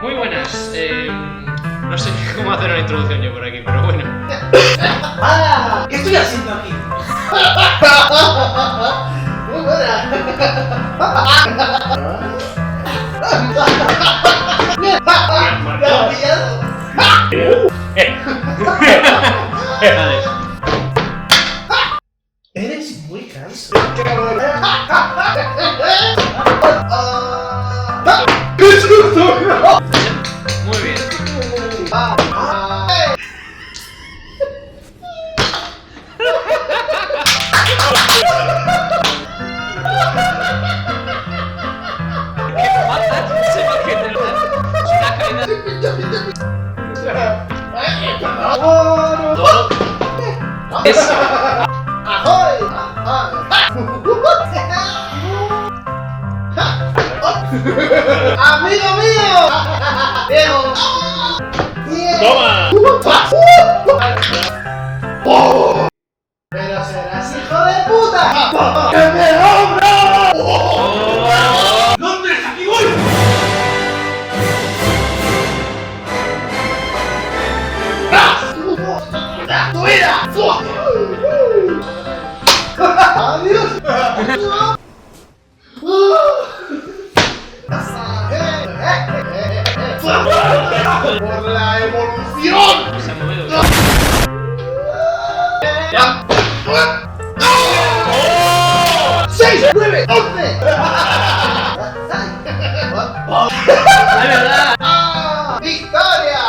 Muy buenas. No sé cómo hacer una introducción yo por aquí, pero bueno. ¡Ah! ¿Qué estoy haciendo aquí? Muy buena. ¿Te has pillado? Vale. Eres muy canso. ¡Qué susto! Muy bien. ¿Qué pasa? No sé por qué te lo das. Es una caída. Todo. Eso. ¡Ahoy! ¡Amigo mío! ¡Diego! ¡Toma! ¡Pero serás hijo de puta! ¡Que me obra! ¡Londres, aquí voy! ¡Tu vida! ¡Adiós! ¡Por la evolución! Se ha movido. ¡Ya! ¡6, 9, 11! ¡De verdad! ¡Victoria!